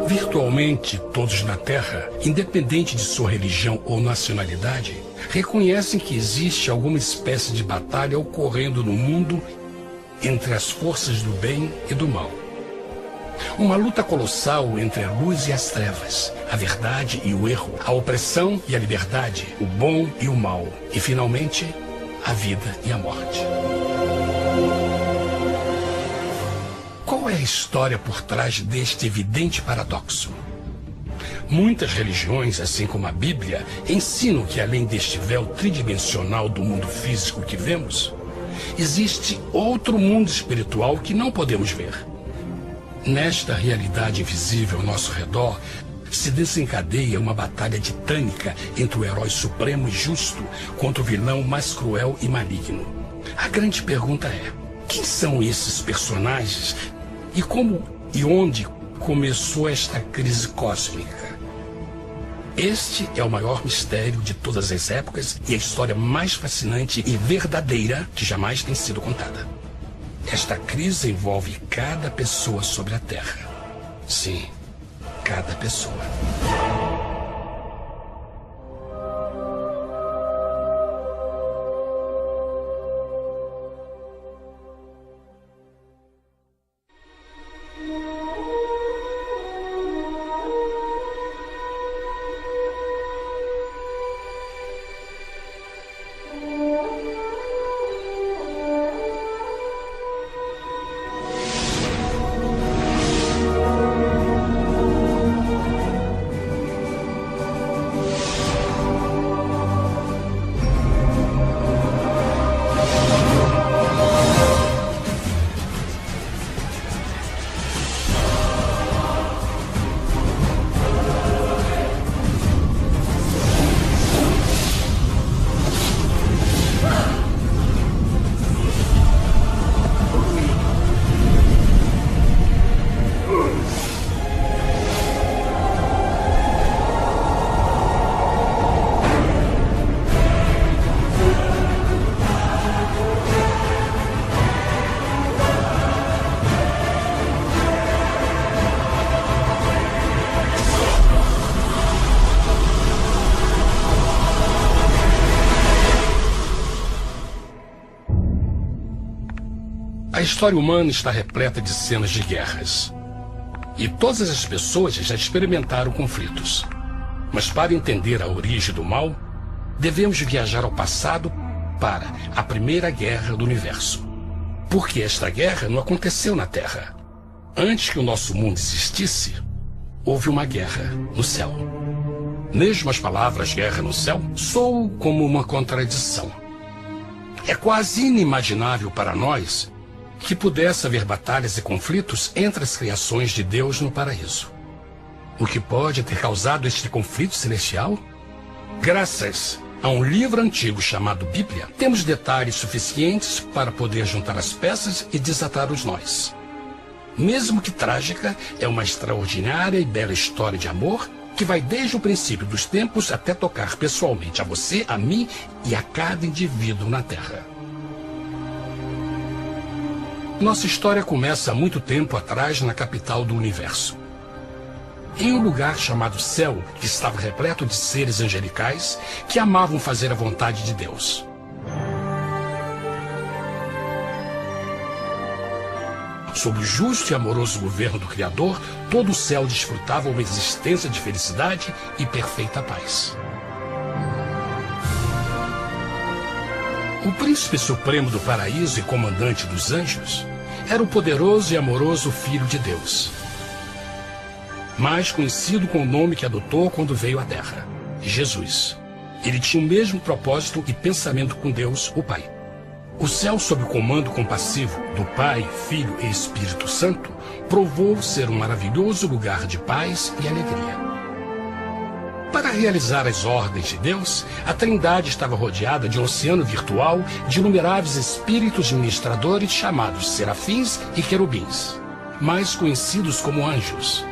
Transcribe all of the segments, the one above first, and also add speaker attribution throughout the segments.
Speaker 1: Virtualmente todos na Terra, independente de sua religião ou nacionalidade, reconhecem que existe alguma espécie de batalha ocorrendo no mundo entre as forças do bem e do mal. Uma luta colossal entre a luz e as trevas, a verdade e o erro, a opressão e a liberdade, o bom e o mal, e finalmente, a vida e a morte. Qual é a história por trás deste evidente paradoxo? Muitas religiões, assim como a Bíblia, ensinam que além deste véu tridimensional do mundo físico que vemos, existe outro mundo espiritual que não podemos ver. Nesta realidade invisível ao nosso redor, se desencadeia uma batalha titânica entre o herói supremo e justo contra o vilão mais cruel e maligno. A grande pergunta é: quem são esses personagens e como e onde começou esta crise cósmica? Este é o maior mistério de todas as épocas e a história mais fascinante e verdadeira que jamais tem sido contada. Esta crise envolve cada pessoa sobre a Terra. Sim, cada pessoa. A história humana está repleta de cenas de guerras. E todas as pessoas já experimentaram conflitos. Mas para entender a origem do mal, devemos viajar ao passado para a Primeira Guerra do Universo. Porque esta guerra não aconteceu na Terra. Antes que o nosso mundo existisse, houve uma guerra no céu. Mesmo as palavras guerra no céu soam como uma contradição. É quase inimaginável para nós que pudesse haver batalhas e conflitos entre as criações de Deus no paraíso. O que pode ter causado este conflito celestial? Graças a um livro antigo chamado Bíblia, temos detalhes suficientes para poder juntar as peças e desatar os nós. Mesmo que trágica, é uma extraordinária e bela história de amor que vai desde o princípio dos tempos até tocar pessoalmente a você, a mim e a cada indivíduo na Terra. Nossa história começa há muito tempo atrás na capital do universo. Em um lugar chamado Céu, que estava repleto de seres angelicais que amavam fazer a vontade de Deus. Sob o justo e amoroso governo do Criador, todo o céu desfrutava uma existência de felicidade e perfeita paz. O príncipe supremo do paraíso e comandante dos anjos era o poderoso e amoroso Filho de Deus, mais conhecido com o nome que adotou quando veio à Terra, Jesus. Ele tinha o mesmo propósito e pensamento com Deus, o Pai. O céu, sob o comando compassivo do Pai, Filho e Espírito Santo, provou ser um maravilhoso lugar de paz e alegria. Para realizar as ordens de Deus, a Trindade estava rodeada de um oceano virtual de inumeráveis espíritos ministradores chamados serafins e querubins, mais conhecidos como anjos.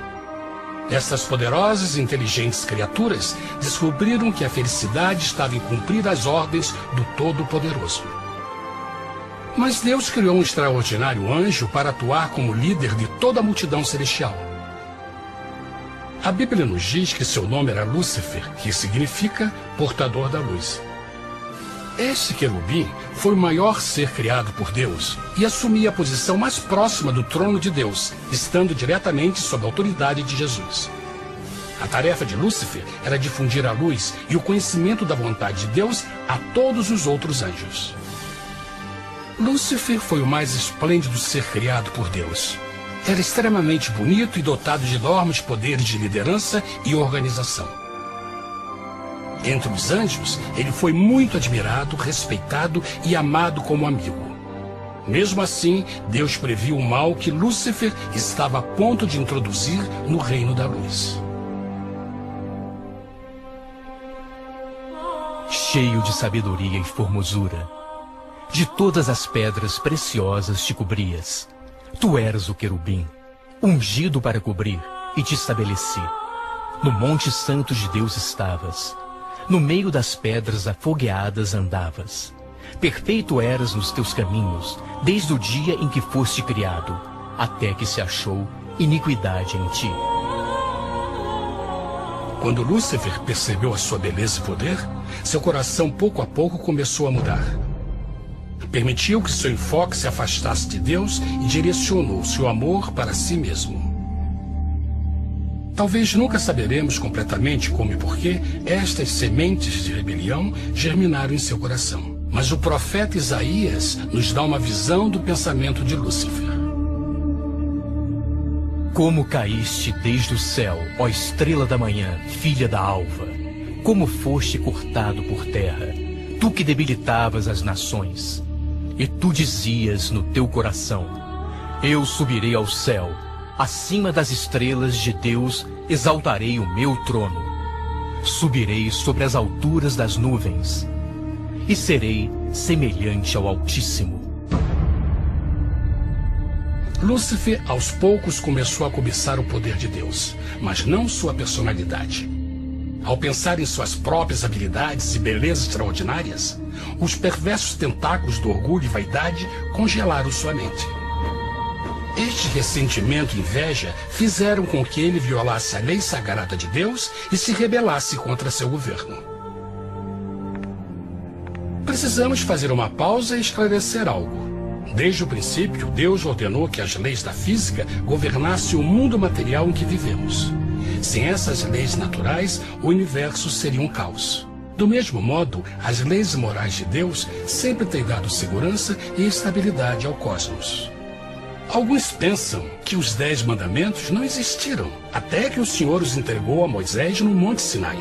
Speaker 1: Essas poderosas e inteligentes criaturas descobriram que a felicidade estava em cumprir as ordens do Todo-Poderoso. Mas Deus criou um extraordinário anjo para atuar como líder de toda a multidão celestial. A Bíblia nos diz que seu nome era Lúcifer, que significa portador da luz. Este querubim foi o maior ser criado por Deus e assumia a posição mais próxima do trono de Deus, estando diretamente sob a autoridade de Jesus. A tarefa de Lúcifer era difundir a luz e o conhecimento da vontade de Deus a todos os outros anjos. Lúcifer foi o mais esplêndido ser criado por Deus. Era extremamente bonito e dotado de enormes poderes de liderança e organização. Entre os anjos, ele foi muito admirado, respeitado e amado como amigo. Mesmo assim, Deus previu o mal que Lúcifer estava a ponto de introduzir no reino da luz.
Speaker 2: Cheio de sabedoria e formosura, de todas as pedras preciosas te cobrias. Tu eras o querubim, ungido para cobrir, e te estabeleci. No monte santo de Deus estavas. No meio das pedras afogueadas andavas. Perfeito eras nos teus caminhos, desde o dia em que foste criado, até que se achou iniquidade em ti.
Speaker 1: Quando Lúcifer percebeu a sua beleza e poder, seu coração pouco a pouco começou a mudar. Permitiu que seu enfoque se afastasse de Deus e direcionou seu amor para si mesmo. Talvez nunca saberemos completamente como e porquê estas sementes de rebelião germinaram em seu coração. Mas o profeta Isaías nos dá uma visão do pensamento de Lúcifer.
Speaker 2: Como caíste desde o céu, ó estrela da manhã, filha da alva, como foste cortado por terra, tu que debilitavas as nações. E tu dizias no teu coração: eu subirei ao céu, acima das estrelas de Deus exaltarei o meu trono. Subirei sobre as alturas das nuvens, e serei semelhante ao Altíssimo.
Speaker 1: Lúcifer, aos poucos, começou a cobiçar o poder de Deus, mas não sua personalidade. Ao pensar em suas próprias habilidades e belezas extraordinárias, os perversos tentáculos do orgulho e vaidade congelaram sua mente. Este ressentimento e inveja fizeram com que ele violasse a lei sagrada de Deus e se rebelasse contra seu governo. Precisamos fazer uma pausa e esclarecer algo. Desde o princípio, Deus ordenou que as leis da física governassem o mundo material em que vivemos. Sem essas leis naturais, o universo seria um caos. Do mesmo modo, as leis morais de Deus sempre têm dado segurança e estabilidade ao cosmos. Alguns pensam que os 10 mandamentos não existiram, até que o Senhor os entregou a Moisés no Monte Sinai.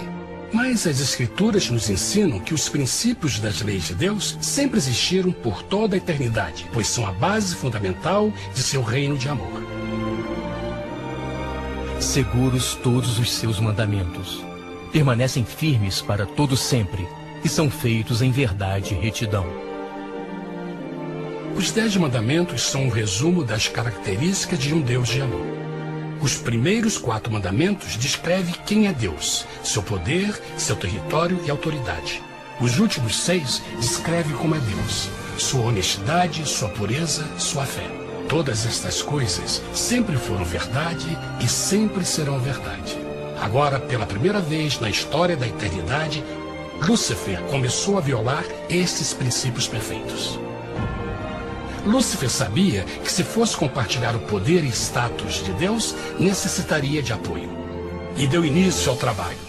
Speaker 1: Mas as Escrituras nos ensinam que os princípios das leis de Deus sempre existiram por toda a eternidade, pois são a base fundamental de seu reino de amor.
Speaker 2: Seguros todos os seus mandamentos, permanecem firmes para todo sempre e são feitos em verdade e retidão.
Speaker 1: Os 10 mandamentos são um resumo das características de um Deus de amor. Os primeiros 4 mandamentos descrevem quem é Deus, seu poder, seu território e autoridade. Os últimos 6 descrevem como é Deus, sua honestidade, sua pureza, sua fé. Todas estas coisas sempre foram verdade e sempre serão verdade. Agora, pela primeira vez na história da eternidade, Lúcifer começou a violar estes princípios perfeitos. Lúcifer sabia que se fosse compartilhar o poder e status de Deus, necessitaria de apoio. E deu início ao trabalho.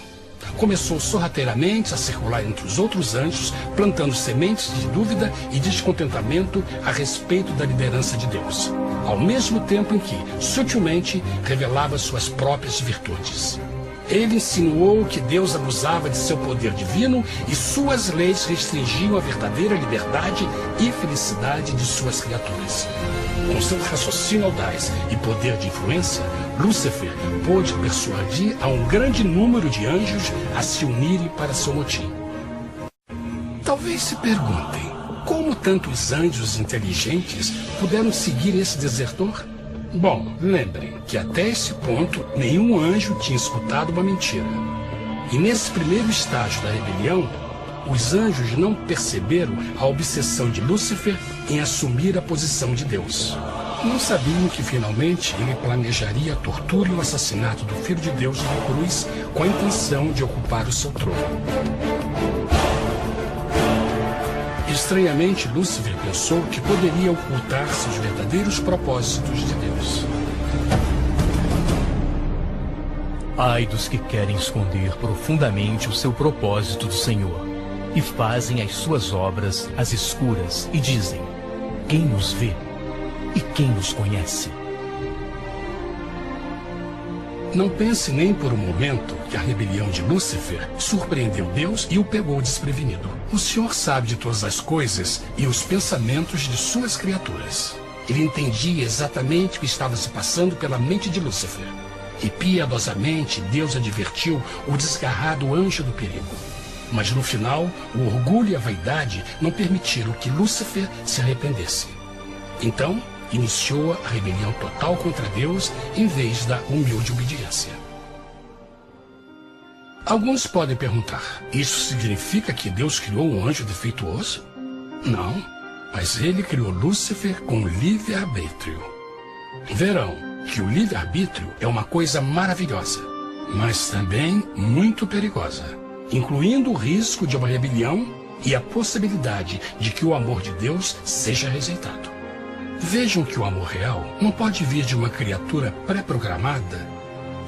Speaker 1: Começou sorrateiramente a circular entre os outros anjos, plantando sementes de dúvida e descontentamento a respeito da liderança de Deus, ao mesmo tempo em que, sutilmente, revelava suas próprias virtudes. Ele insinuou que Deus abusava de seu poder divino e suas leis restringiam a verdadeira liberdade e felicidade de suas criaturas. Com seu raciocínio audaz e poder de influência, Lúcifer pôde persuadir a um grande número de anjos a se unirem para seu motim. Talvez se perguntem, como tantos anjos inteligentes puderam seguir esse desertor? Bom, lembrem que até esse ponto nenhum anjo tinha escutado uma mentira. E nesse primeiro estágio da rebelião, os anjos não perceberam a obsessão de Lúcifer em assumir a posição de Deus. Não sabiam que finalmente ele planejaria a tortura e o assassinato do Filho de Deus na cruz com a intenção de ocupar o seu trono. Estranhamente, Lúcifer pensou que poderia ocultar seus verdadeiros propósitos de Deus.
Speaker 2: Ai dos que querem esconder profundamente o seu propósito do Senhor e fazem as suas obras às escuras e dizem: quem nos vê e quem nos conhece?
Speaker 1: Não pense nem por um momento que a rebelião de Lúcifer surpreendeu Deus e o pegou desprevenido. O Senhor sabe de todas as coisas e os pensamentos de suas criaturas. Ele entendia exatamente o que estava se passando pela mente de Lúcifer. E piedosamente Deus advertiu o desgarrado anjo do perigo. Mas no final, o orgulho e a vaidade não permitiram que Lúcifer se arrependesse. Então, iniciou a rebelião total contra Deus em vez da humilde obediência. Alguns podem perguntar: isso significa que Deus criou um anjo defeituoso? Não, mas ele criou Lúcifer com livre-arbítrio. Verão que o livre-arbítrio é uma coisa maravilhosa, mas também muito perigosa, incluindo o risco de uma rebelião e a possibilidade de que o amor de Deus seja rejeitado. Vejam que o amor real não pode vir de uma criatura pré-programada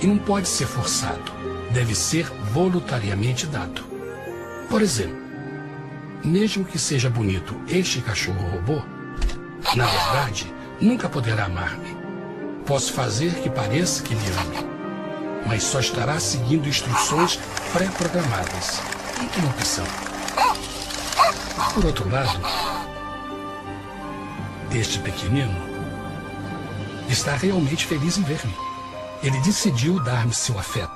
Speaker 1: e não pode ser forçado. Deve ser voluntariamente dado. Por exemplo, mesmo que seja bonito este cachorro robô, na verdade, nunca poderá amar-me. Posso fazer que pareça que me ame, mas só estará seguindo instruções pré-programadas. Interrupção. Por outro lado, este pequenino está realmente feliz em ver-me. Ele decidiu dar-me seu afeto.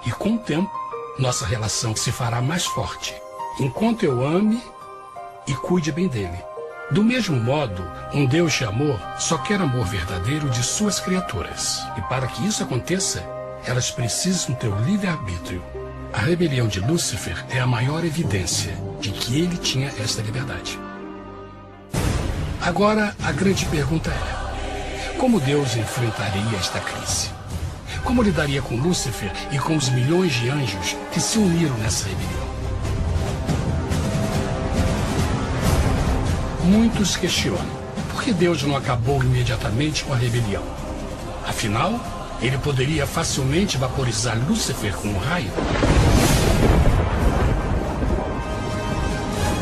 Speaker 1: E com o tempo, nossa relação se fará mais forte, enquanto eu ame e cuide bem dele. Do mesmo modo, um Deus de amor só quer amor verdadeiro de suas criaturas. E para que isso aconteça, elas precisam ter o livre-arbítrio. A rebelião de Lúcifer é a maior evidência de que ele tinha esta liberdade. Agora, a grande pergunta é: como Deus enfrentaria esta crise? Como lidaria com Lúcifer e com os milhões de anjos que se uniram nessa rebelião? Muitos questionam: por que Deus não acabou imediatamente com a rebelião? Afinal, ele poderia facilmente vaporizar Lúcifer com um raio.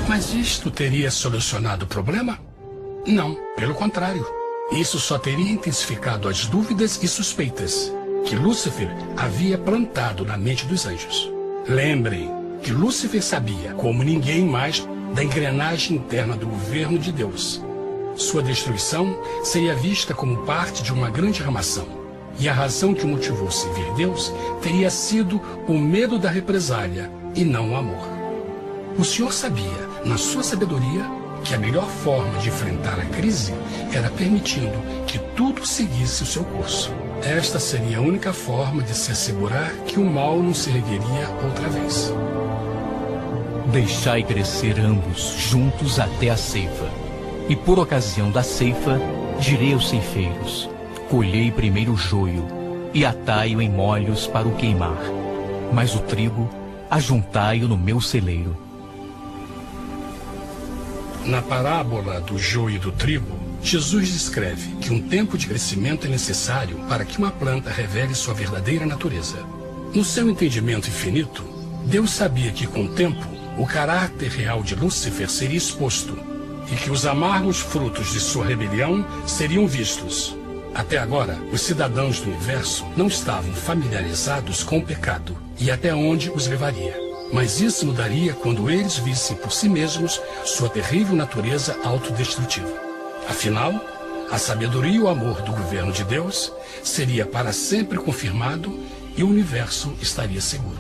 Speaker 1: Mas isto teria solucionado o problema? Não, pelo contrário. Isso só teria intensificado as dúvidas e suspeitas que Lúcifer havia plantado na mente dos anjos. Lembrem que Lúcifer sabia, como ninguém mais, da engrenagem interna do governo de Deus. Sua destruição seria vista como parte de uma grande armação. E a razão que o motivou a servir Deus teria sido o medo da represália e não o amor. O Senhor sabia, na sua sabedoria, que a melhor forma de enfrentar a crise era permitindo que tudo seguisse o seu curso. Esta seria a única forma de se assegurar que o mal não se ergueria outra vez.
Speaker 2: Deixai crescer ambos juntos até a ceifa. E por ocasião da ceifa, direi aos ceifeiros: colhei primeiro o joio e atai-o em molhos para o queimar, mas o trigo ajuntai-o no meu celeiro.
Speaker 1: Na parábola do joio e do trigo, Jesus descreve que um tempo de crescimento é necessário para que uma planta revele sua verdadeira natureza. No seu entendimento infinito, Deus sabia que com o tempo, o caráter real de Lúcifer seria exposto e que os amargos frutos de sua rebelião seriam vistos. Até agora, os cidadãos do universo não estavam familiarizados com o pecado e até onde os levaria. Mas isso mudaria quando eles vissem por si mesmos sua terrível natureza autodestrutiva. Afinal, a sabedoria e o amor do governo de Deus seria para sempre confirmado e o universo estaria seguro.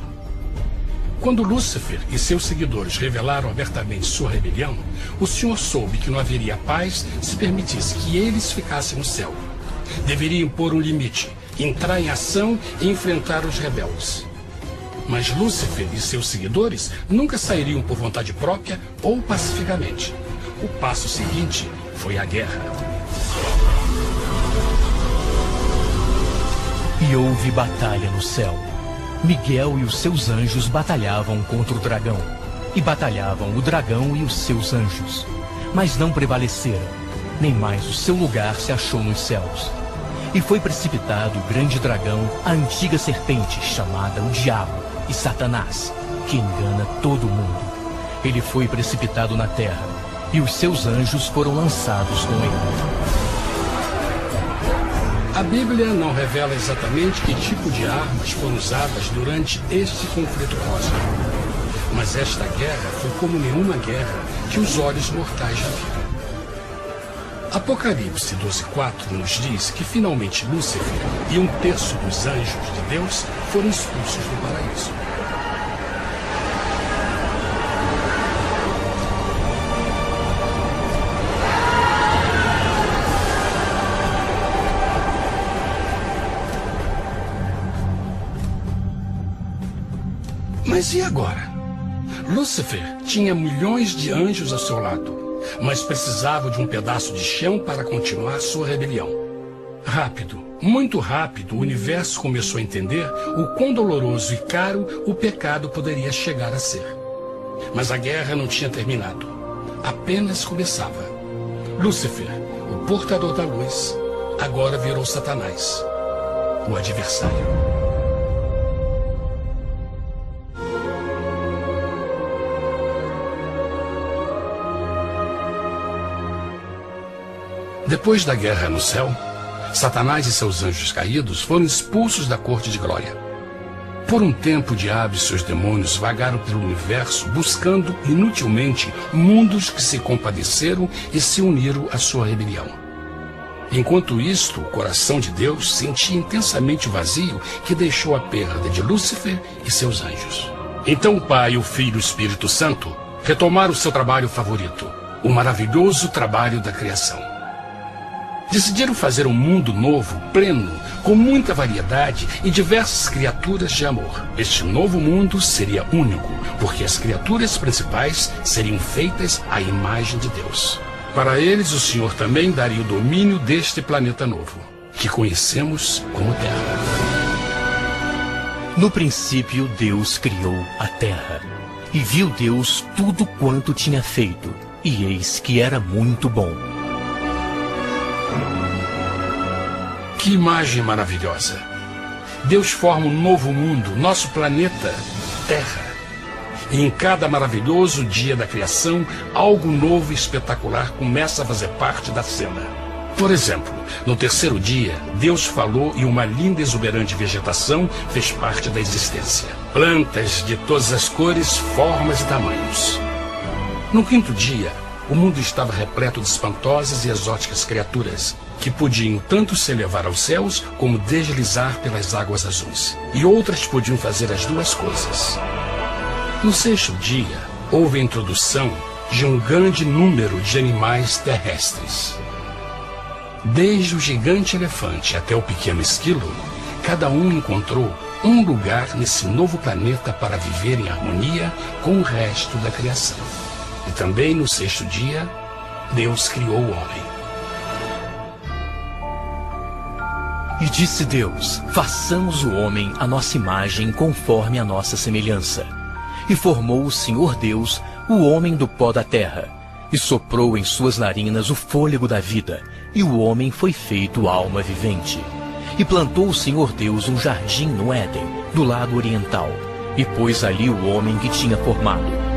Speaker 1: Quando Lúcifer e seus seguidores revelaram abertamente sua rebelião, o Senhor soube que não haveria paz se permitisse que eles ficassem no céu. Deveria impor um limite, entrar em ação e enfrentar os rebeldes. Mas Lúcifer e seus seguidores nunca sairiam por vontade própria ou pacificamente. O passo seguinte foi a guerra.
Speaker 2: E houve batalha no céu. Miguel e os seus anjos batalhavam contra o dragão. E batalhavam o dragão e os seus anjos. Mas não prevaleceram, nem mais o seu lugar se achou nos céus. E foi precipitado o grande dragão, a antiga serpente, chamada o Diabo e Satanás, que engana todo mundo. Ele foi precipitado na terra, e os seus anjos foram lançados com ele.
Speaker 1: A Bíblia não revela exatamente que tipo de armas foram usadas durante este conflito cósmico. Mas esta guerra foi como nenhuma guerra que os olhos mortais já viram. Apocalipse 12:4 nos diz que finalmente Lúcifer e 1/3 dos anjos de Deus foram expulsos do paraíso. Mas e agora? Lúcifer tinha milhões de anjos ao seu lado, mas precisava de um pedaço de chão para continuar sua rebelião. Rápido, muito rápido, o universo começou a entender o quão doloroso e caro o pecado poderia chegar a ser. Mas a guerra não tinha terminado. Apenas começava. Lúcifer, o portador da luz, agora virou Satanás, o adversário. Depois da guerra no céu, Satanás e seus anjos caídos foram expulsos da corte de glória. Por um tempo, o diabo e seus demônios vagaram pelo universo buscando inutilmente mundos que se compadeceram e se uniram à sua rebelião. Enquanto isto, o coração de Deus sentia intensamente o vazio que deixou a perda de Lúcifer e seus anjos. Então o Pai, o Filho e o Espírito Santo retomaram o seu trabalho favorito, o maravilhoso trabalho da criação. Decidiram fazer um mundo novo, pleno, com muita variedade e diversas criaturas de amor. Este novo mundo seria único, porque as criaturas principais seriam feitas à imagem de Deus. Para eles, o Senhor também daria o domínio deste planeta novo, que conhecemos como Terra.
Speaker 2: No princípio, Deus criou a terra. E viu Deus tudo quanto tinha feito, e eis que era muito bom.
Speaker 1: Que imagem maravilhosa! Deus forma um novo mundo, nosso planeta, Terra. E em cada maravilhoso dia da criação, algo novo e espetacular começa a fazer parte da cena. Por exemplo, no terceiro dia, Deus falou e uma linda e exuberante vegetação fez parte da existência. Plantas de todas as cores, formas e tamanhos. No quinto dia, o mundo estava repleto de espantosas e exóticas criaturas, que podiam tanto se elevar aos céus como deslizar pelas águas azuis. E outras podiam fazer as duas coisas. No sexto dia, houve a introdução de um grande número de animais terrestres. Desde o gigante elefante até o pequeno esquilo, cada um encontrou um lugar nesse novo planeta para viver em harmonia com o resto da criação. E também no sexto dia, Deus criou o homem.
Speaker 2: E disse Deus: façamos o homem à nossa imagem, conforme a nossa semelhança. E formou o Senhor Deus o homem do pó da terra, e soprou em suas narinas o fôlego da vida, e o homem foi feito alma vivente. E plantou o Senhor Deus um jardim no Éden, do lado oriental, e pôs ali o homem que tinha formado.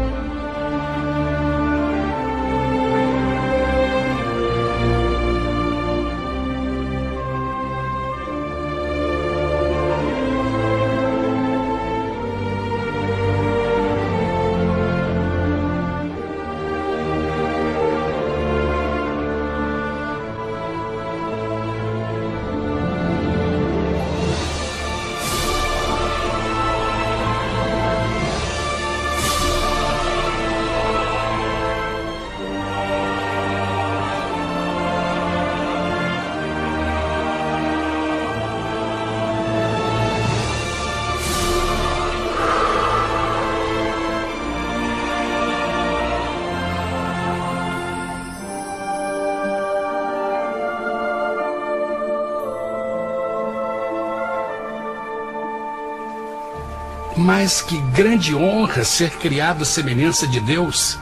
Speaker 1: Mas que grande honra ser criado à semelhança de Deus,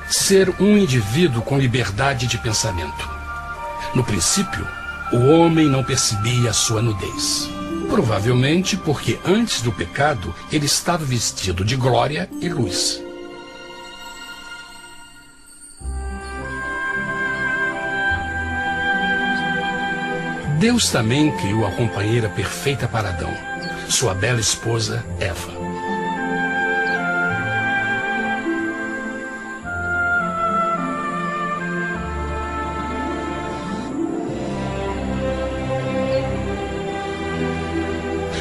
Speaker 1: ser um indivíduo com liberdade de pensamento. No princípio, o homem não percebia a sua nudez. Provavelmente porque antes do pecado ele estava vestido de glória e luz. Deus também criou a companheira perfeita para Adão, sua bela esposa Eva.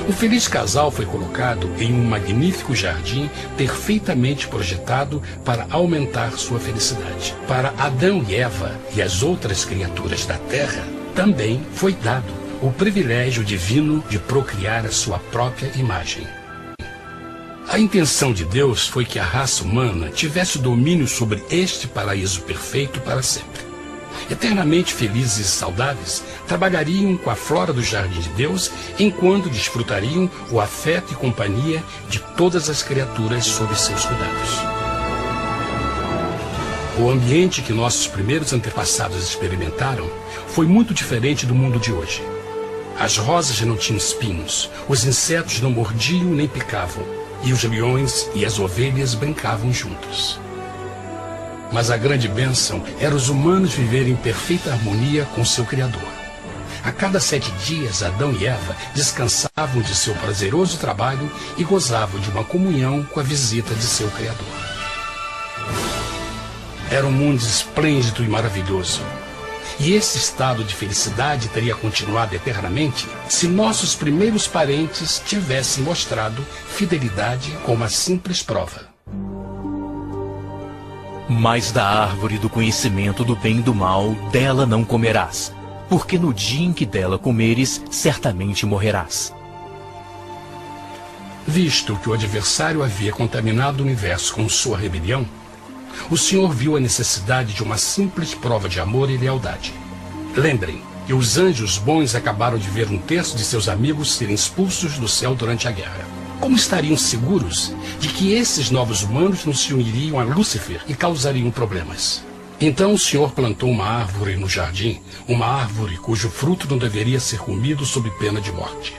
Speaker 1: O feliz casal foi colocado em um magnífico jardim perfeitamente projetado para aumentar sua felicidade. Para Adão e Eva e as outras criaturas da terra, também foi dado o privilégio divino de procriar a sua própria imagem. A intenção de Deus foi que a raça humana tivesse domínio sobre este paraíso perfeito para sempre. Eternamente felizes e saudáveis, trabalhariam com a flora do jardim de Deus, enquanto desfrutariam o afeto e companhia de todas as criaturas sob seus cuidados. O ambiente que nossos primeiros antepassados experimentaram foi muito diferente do mundo de hoje. As rosas não tinham espinhos, os insetos não mordiam nem picavam, e os leões e as ovelhas brincavam juntos. Mas a grande bênção era os humanos viverem em perfeita harmonia com seu Criador. A cada 7 dias, Adão e Eva descansavam de seu prazeroso trabalho e gozavam de uma comunhão com a visita de seu Criador. Era um mundo esplêndido e maravilhoso. E esse estado de felicidade teria continuado eternamente se nossos primeiros parentes tivessem mostrado fidelidade com uma simples prova.
Speaker 2: Mas da árvore do conhecimento do bem e do mal, dela não comerás, porque no dia em que dela comeres, certamente morrerás.
Speaker 1: Visto que o adversário havia contaminado o universo com sua rebelião, o Senhor viu a necessidade de uma simples prova de amor e lealdade. Lembrem que os anjos bons acabaram de ver 1/3 de seus amigos serem expulsos do céu durante a guerra. Como estariam seguros de que esses novos humanos não se uniriam a Lúcifer e causariam problemas? Então o Senhor plantou uma árvore no jardim, uma árvore cujo fruto não deveria ser comido sob pena de morte.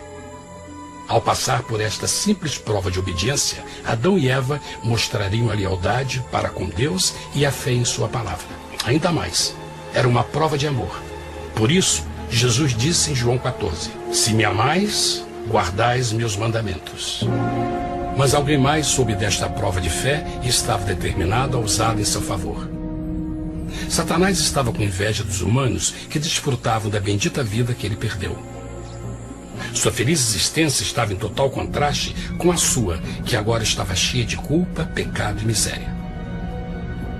Speaker 1: Ao passar por esta simples prova de obediência, Adão e Eva mostrariam a lealdade para com Deus e a fé em sua palavra. Ainda mais, era uma prova de amor. Por isso, Jesus disse em João 14, se me amais, guardais meus mandamentos. Mas alguém mais soube desta prova de fé e estava determinado a usá-la em seu favor. Satanás estava com inveja dos humanos que desfrutavam da bendita vida que ele perdeu. Sua feliz existência estava em total contraste com a sua, que agora estava cheia de culpa, pecado e miséria.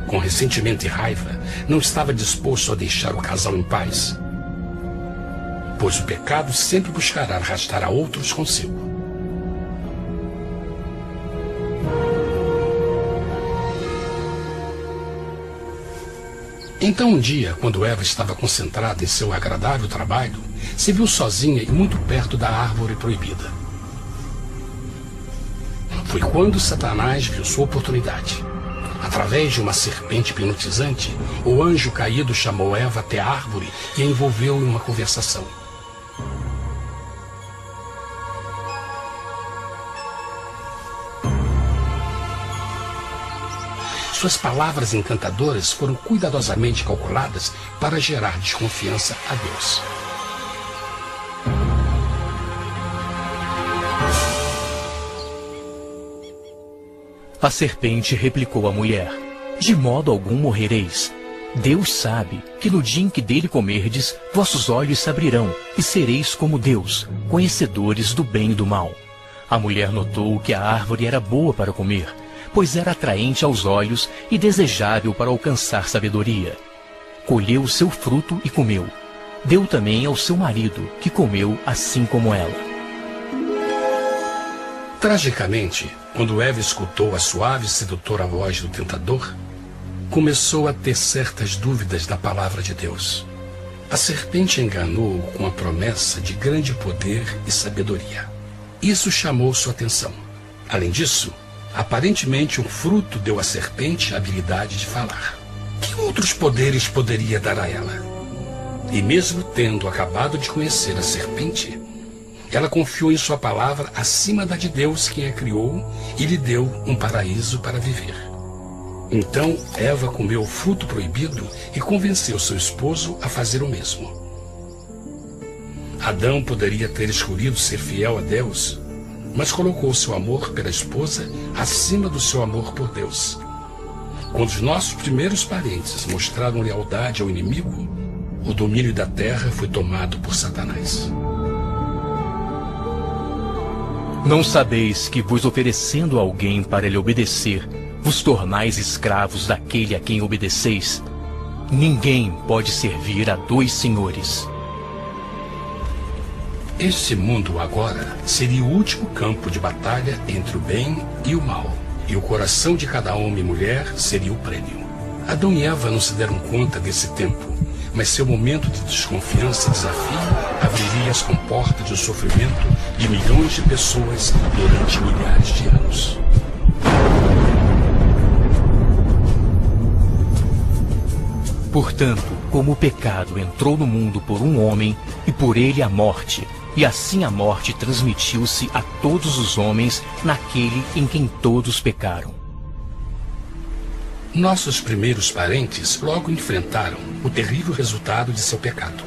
Speaker 1: Com ressentimento e raiva, não estava disposto a deixar o casal em paz, pois o pecado sempre buscará arrastar a outros consigo. Então um dia, quando Eva estava concentrada em seu agradável trabalho, se viu sozinha e muito perto da árvore proibida. Foi quando Satanás viu sua oportunidade. Através de uma serpente hipnotizante, o anjo caído chamou Eva até a árvore e a envolveu em uma conversação. Suas palavras encantadoras foram cuidadosamente calculadas para gerar desconfiança a Deus.
Speaker 2: A serpente replicou à mulher, de modo algum morrereis. Deus sabe que no dia em que dele comerdes, vossos olhos se abrirão, e sereis como Deus, conhecedores do bem e do mal. A mulher notou que a árvore era boa para comer, pois era atraente aos olhos e desejável para alcançar sabedoria. Colheu o seu fruto e comeu. Deu também ao seu marido, que comeu assim como ela.
Speaker 1: Tragicamente, quando Eva escutou a suave e sedutora voz do tentador, começou a ter certas dúvidas da palavra de Deus. A serpente enganou-o com a promessa de grande poder e sabedoria. Isso chamou sua atenção. Além disso, aparentemente o fruto deu à serpente a habilidade de falar. Que outros poderes poderia dar a ela? E mesmo tendo acabado de conhecer a serpente, ela confiou em sua palavra acima da de Deus, quem a criou, e lhe deu um paraíso para viver. Então Eva comeu o fruto proibido e convenceu seu esposo a fazer o mesmo. Adão poderia ter escolhido ser fiel a Deus, mas colocou seu amor pela esposa acima do seu amor por Deus. Quando os nossos primeiros parentes mostraram lealdade ao inimigo, o domínio da terra foi tomado por Satanás.
Speaker 2: Não sabeis que, vos oferecendo a alguém para lhe obedecer, vos tornais escravos daquele a quem obedeceis? Ninguém pode servir a dois senhores.
Speaker 1: Este mundo agora seria o último campo de batalha entre o bem e o mal, e o coração de cada homem e mulher seria o prêmio. Adão e Eva não se deram conta desse tempo, mas seu momento de desconfiança e desafio abriria as comportas do sofrimento de milhões de pessoas durante milhares de anos.
Speaker 2: Portanto, como o pecado entrou no mundo por um homem, e por ele a morte, e assim a morte transmitiu-se a todos os homens naquele em quem todos pecaram.
Speaker 1: Nossos primeiros parentes logo enfrentaram o terrível resultado de seu pecado.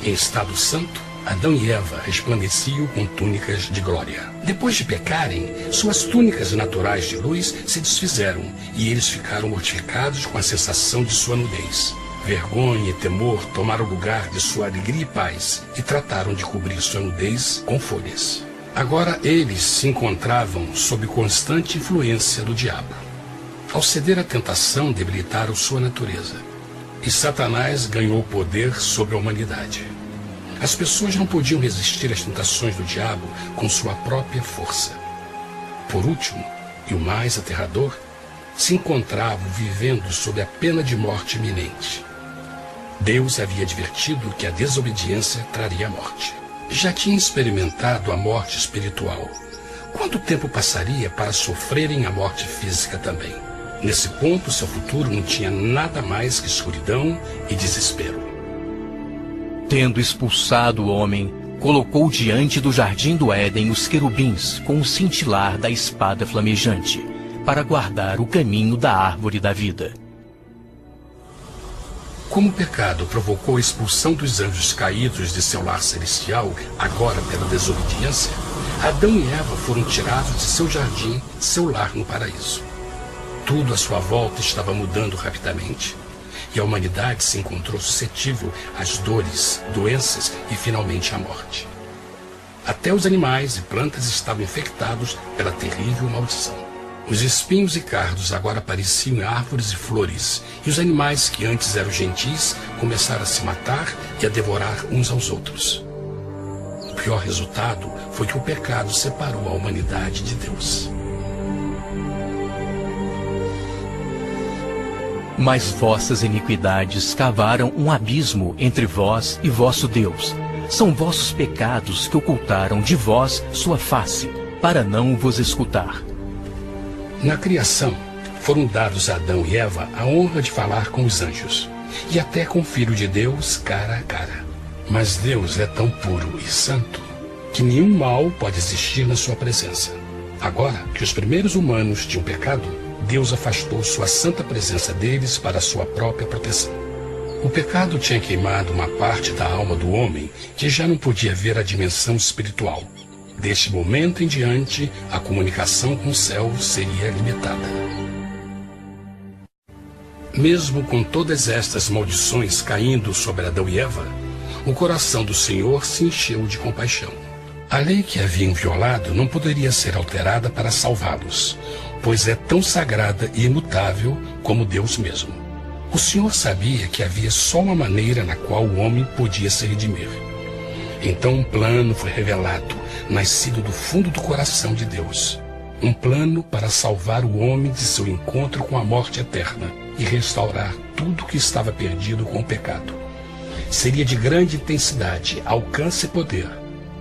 Speaker 1: Em estado santo, Adão e Eva resplandeciam com túnicas de glória. Depois de pecarem, suas túnicas naturais de luz se desfizeram e eles ficaram mortificados com a sensação de sua nudez. Vergonha e temor tomaram lugar de sua alegria e paz e trataram de cobrir sua nudez com folhas. Agora eles se encontravam sob constante influência do diabo. Ao ceder à tentação, debilitaram sua natureza, e Satanás ganhou poder sobre a humanidade. As pessoas não podiam resistir às tentações do diabo com sua própria força. Por último, e o mais aterrador, se encontravam vivendo sob a pena de morte iminente. Deus havia advertido que a desobediência traria a morte. Já tinha experimentado a morte espiritual. Quanto tempo passaria para sofrerem a morte física também? Nesse ponto, seu futuro não tinha nada mais que escuridão e desespero.
Speaker 2: Tendo expulsado o homem, colocou diante do jardim do Éden os querubins com o cintilar da espada flamejante, para guardar o caminho da árvore da vida.
Speaker 1: Como o pecado provocou a expulsão dos anjos caídos de seu lar celestial, agora pela desobediência, Adão e Eva foram tirados de seu jardim, seu lar no paraíso. Tudo à sua volta estava mudando rapidamente, e a humanidade se encontrou suscetível às dores, doenças e finalmente à morte. Até os animais e plantas estavam infectados pela terrível maldição. Os espinhos e cardos agora pareciam árvores e flores, e os animais que antes eram gentis começaram a se matar e a devorar uns aos outros. O pior resultado foi que o pecado separou a humanidade de Deus.
Speaker 2: Mas vossas iniquidades cavaram um abismo entre vós e vosso Deus. São vossos pecados que ocultaram de vós sua face, para não vos escutar.
Speaker 1: Na criação, foram dados a Adão e Eva a honra de falar com os anjos, e até com o Filho de Deus cara a cara. Mas Deus é tão puro e santo que nenhum mal pode existir na sua presença. Agora que os primeiros humanos tinham pecado, Deus afastou sua santa presença deles para a sua própria proteção. O pecado tinha queimado uma parte da alma do homem que já não podia ver a dimensão espiritual. Deste momento em diante, a comunicação com o céu seria limitada. Mesmo com todas estas maldições caindo sobre Adão e Eva, o coração do Senhor se encheu de compaixão. A lei que haviam violado não poderia ser alterada para salvá-los, pois é tão sagrada e imutável como Deus mesmo. O Senhor sabia que havia só uma maneira na qual o homem podia se redimir. Então um plano foi revelado, nascido do fundo do coração de Deus. Um plano para salvar o homem de seu encontro com a morte eterna e restaurar tudo que estava perdido com o pecado. Seria de grande intensidade, alcance e poder,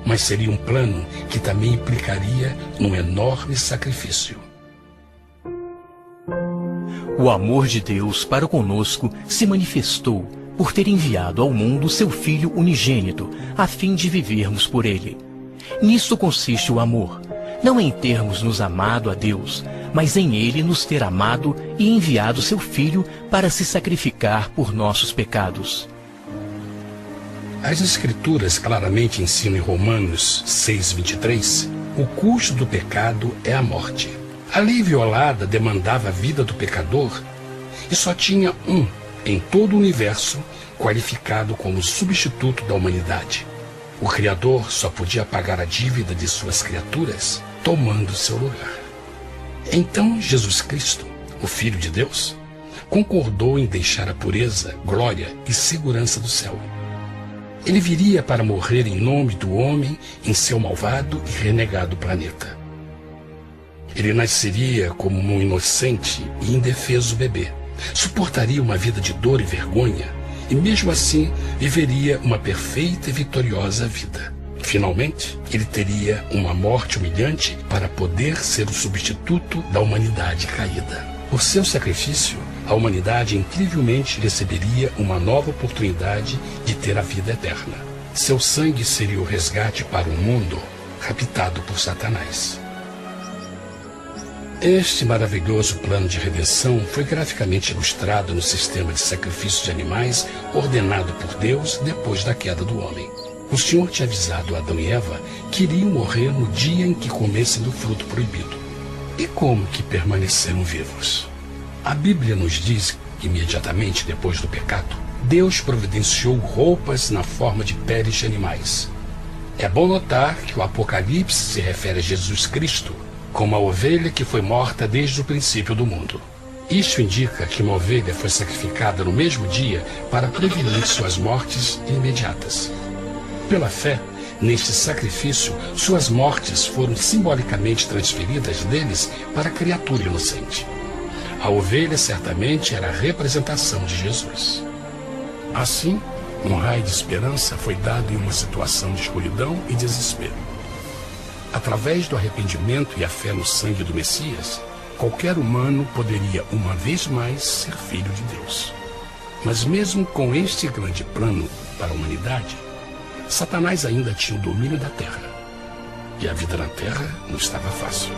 Speaker 1: mas seria um plano que também implicaria num enorme sacrifício.
Speaker 2: O amor de Deus para conosco se manifestou por ter enviado ao mundo seu Filho unigênito, a fim de vivermos por ele. Nisto consiste o amor, não em termos nos amado a Deus, mas em ele nos ter amado e enviado seu Filho para se sacrificar por nossos pecados.
Speaker 1: As Escrituras claramente ensinam em Romanos 6:23, o custo do pecado é a morte. A lei violada demandava a vida do pecador e só tinha um em todo o universo qualificado como substituto da humanidade. O Criador só podia pagar a dívida de suas criaturas tomando seu lugar. Então Jesus Cristo, o Filho de Deus, concordou em deixar a pureza, glória e segurança do céu. Ele viria para morrer em nome do homem em seu malvado e renegado planeta. Ele nasceria como um inocente e indefeso bebê, suportaria uma vida de dor e vergonha e mesmo assim viveria uma perfeita e vitoriosa vida. Finalmente, ele teria uma morte humilhante para poder ser o substituto da humanidade caída. Por seu sacrifício, a humanidade incrivelmente receberia uma nova oportunidade de ter a vida eterna. Seu sangue seria o resgate para um mundo raptado por Satanás. Este maravilhoso plano de redenção foi graficamente ilustrado no sistema de sacrifício de animais ordenado por Deus depois da queda do homem. O Senhor tinha avisado Adão e Eva que iriam morrer no dia em que comessem do fruto proibido. E como que permaneceram vivos? A Bíblia nos diz que imediatamente depois do pecado, Deus providenciou roupas na forma de peles de animais. É bom notar que o Apocalipse se refere a Jesus Cristo como a ovelha que foi morta desde o princípio do mundo. Isto indica que uma ovelha foi sacrificada no mesmo dia para prevenir suas mortes imediatas. Pela fé, neste sacrifício, suas mortes foram simbolicamente transferidas deles para a criatura inocente. A ovelha certamente era a representação de Jesus. Assim, um raio de esperança foi dado em uma situação de escuridão e desespero. Através do arrependimento e a fé no sangue do Messias, qualquer humano poderia uma vez mais ser filho de Deus. Mas mesmo com este grande plano para a humanidade, Satanás ainda tinha o domínio da terra. E a vida na terra não estava fácil.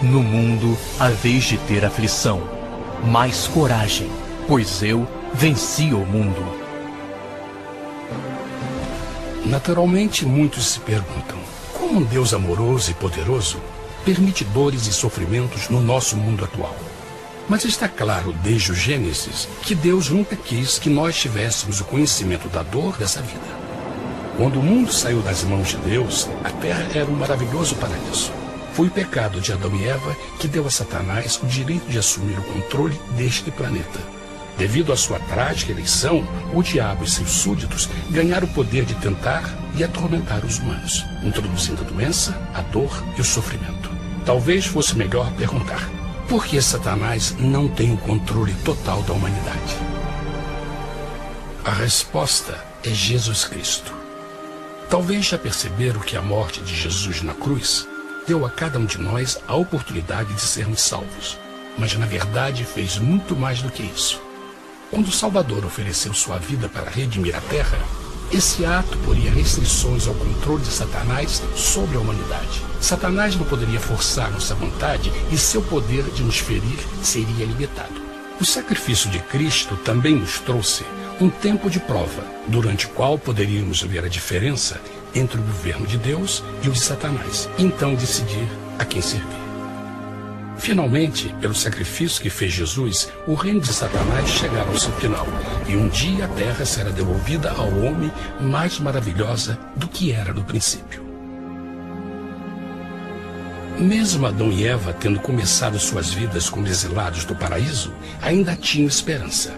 Speaker 2: No mundo haveis de ter aflição, mas coragem, pois eu venci o mundo.
Speaker 1: Naturalmente, muitos se perguntam, como um Deus amoroso e poderoso permite dores e sofrimentos no nosso mundo atual? Mas está claro desde o Gênesis que Deus nunca quis que nós tivéssemos o conhecimento da dor dessa vida. Quando o mundo saiu das mãos de Deus, a terra era um maravilhoso paraíso. Foi o pecado de Adão e Eva que deu a Satanás o direito de assumir o controle deste planeta. Devido à sua trágica eleição, o diabo e seus súditos ganharam o poder de tentar e atormentar os humanos, introduzindo a doença, a dor e o sofrimento. Talvez fosse melhor perguntar: por que Satanás não tem o controle total da humanidade? A resposta é Jesus Cristo. Talvez já perceberam que a morte de Jesus na cruz deu a cada um de nós a oportunidade de sermos salvos. Mas na verdade fez muito mais do que isso. Quando o Salvador ofereceu sua vida para redimir a terra, esse ato poria restrições ao controle de Satanás sobre a humanidade. Satanás não poderia forçar nossa vontade e seu poder de nos ferir seria limitado. O sacrifício de Cristo também nos trouxe um tempo de prova, durante o qual poderíamos ver a diferença entre o governo de Deus e o de Satanás, e então decidir a quem servir. Finalmente, pelo sacrifício que fez Jesus, o reino de Satanás chegará ao seu final, e um dia a terra será devolvida ao homem mais maravilhosa do que era no princípio. Mesmo Adão e Eva tendo começado suas vidas como exilados do paraíso, ainda tinham esperança.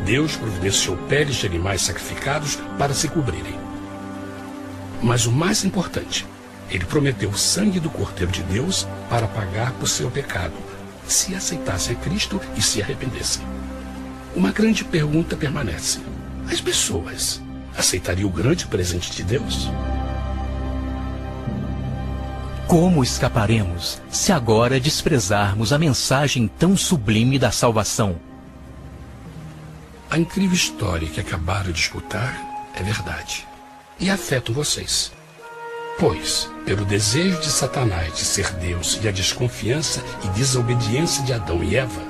Speaker 1: Deus providenciou peles de animais sacrificados para se cobrirem. Mas o mais importante, ele prometeu o sangue do Cordeiro de Deus para pagar por seu pecado, se aceitassem a Cristo e se arrependessem. Uma grande pergunta permanece: as pessoas aceitaria o grande presente de Deus?
Speaker 2: Como escaparemos se agora desprezarmos a mensagem tão sublime da salvação?
Speaker 1: A incrível história que acabaram de escutar é verdade e afeta vocês. Pois, pelo desejo de Satanás de ser Deus e a desconfiança e desobediência de Adão e Eva,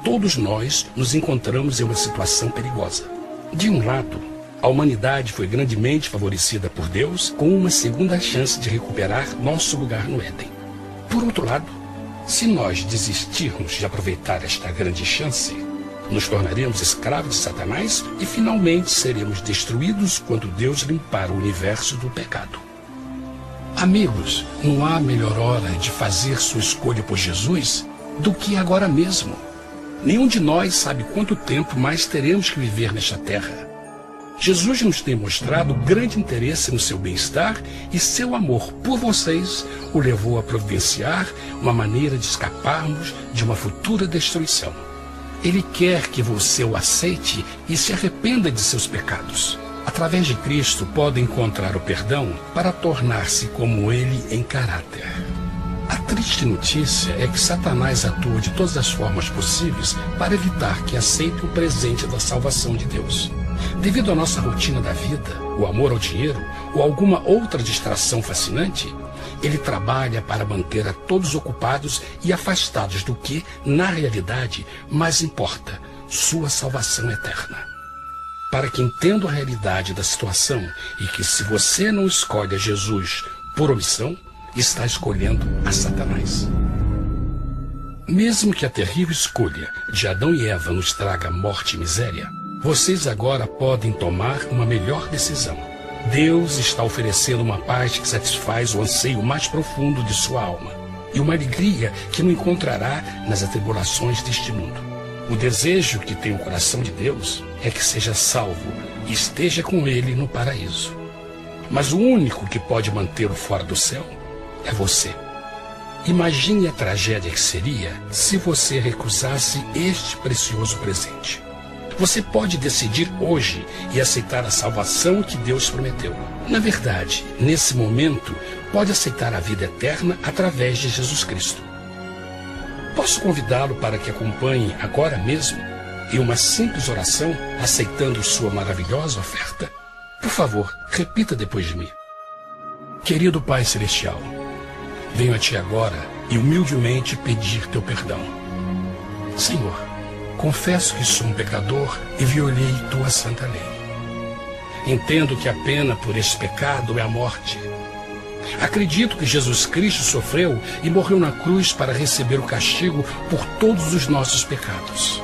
Speaker 1: todos nós nos encontramos em uma situação perigosa. De um lado, a humanidade foi grandemente favorecida por Deus com uma segunda chance de recuperar nosso lugar no Éden. Por outro lado, se nós desistirmos de aproveitar esta grande chance, nos tornaremos escravos de Satanás e finalmente seremos destruídos quando Deus limpar o universo do pecado. Amigos, não há melhor hora de fazer sua escolha por Jesus do que agora mesmo. Nenhum de nós sabe quanto tempo mais teremos que viver nesta terra. Jesus nos tem mostrado grande interesse no seu bem-estar e seu amor por vocês o levou a providenciar uma maneira de escaparmos de uma futura destruição. Ele quer que você o aceite e se arrependa de seus pecados. Através de Cristo, pode encontrar o perdão para tornar-se como Ele em caráter. A triste notícia é que Satanás atua de todas as formas possíveis para evitar que aceite o presente da salvação de Deus. Devido à nossa rotina da vida, o amor ao dinheiro ou alguma outra distração fascinante, ele trabalha para manter a todos ocupados e afastados do que, na realidade, mais importa, sua salvação eterna. Para que entendam a realidade da situação e que se você não escolhe a Jesus por omissão, está escolhendo a Satanás. Mesmo que a terrível escolha de Adão e Eva nos traga morte e miséria, vocês agora podem tomar uma melhor decisão. Deus está oferecendo uma paz que satisfaz o anseio mais profundo de sua alma e uma alegria que não encontrará nas atribulações deste mundo. O desejo que tem o coração de Deus é que seja salvo e esteja com Ele no paraíso. Mas o único que pode mantê-lo fora do céu é você. Imagine a tragédia que seria se você recusasse este precioso presente. Você pode decidir hoje e aceitar a salvação que Deus prometeu. Na verdade, nesse momento, pode aceitar a vida eterna através de Jesus Cristo. Posso convidá-lo para que acompanhe agora mesmo em uma simples oração, aceitando sua maravilhosa oferta? Por favor, repita depois de mim. Querido Pai Celestial, venho a Ti agora e humildemente pedir Teu perdão. Senhor, confesso que sou um pecador e violei Tua santa lei. Entendo que a pena por este pecado é a morte. Acredito que Jesus Cristo sofreu e morreu na cruz para receber o castigo por todos os nossos pecados.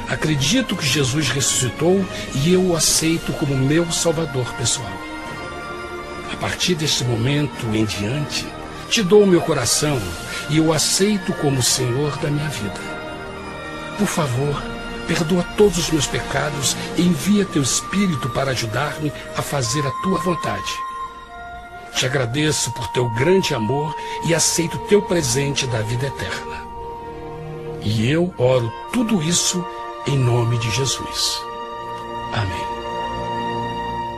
Speaker 1: Acredito que Jesus ressuscitou e eu o aceito como meu Salvador pessoal. A partir deste momento em diante, Te dou o meu coração e eu o aceito como Senhor da minha vida. Por favor, perdoa todos os meus pecados e envia Teu Espírito para ajudar-me a fazer a Tua vontade. Te agradeço por Teu grande amor e aceito Teu presente da vida eterna. E eu oro tudo isso em nome de Jesus. Amém.